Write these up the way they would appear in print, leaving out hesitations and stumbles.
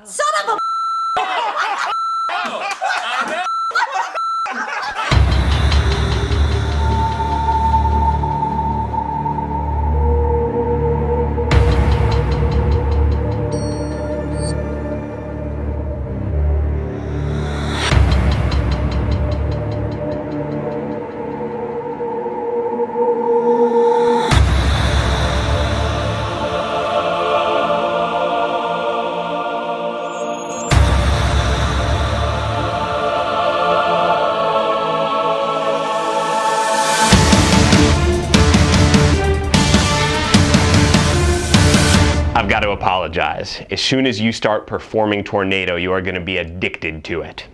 Son of a I've got to apologize. As soon as you start performing Tornado, you are going to be addicted to it.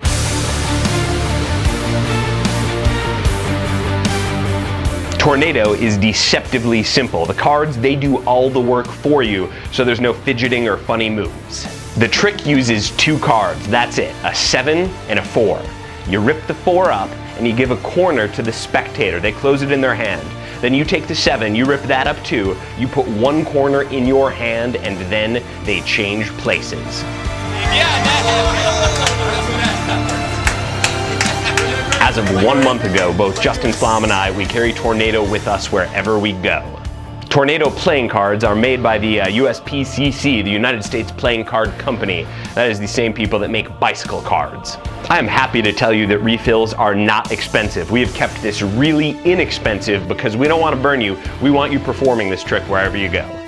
Tornado is deceptively simple. The cards, they do all the work for you, so there's no fidgeting or funny moves. The trick uses two cards, that's it, a 7 and a 4. You rip the 4 up and you give a corner to the spectator. They close it in their hand. Then you take the 7, you rip that up too, you put one corner in your hand, and then they change places. As of 1 month ago, both Justin, Flom, and I, we carry Tornado with us wherever we go. Tornado playing cards are made by the USPCC, the United States Playing Card Company. That is the same people that make bicycle cards. I am happy to tell you that refills are not expensive. We have kept this really inexpensive because we don't want to burn you. We want you performing this trick wherever you go.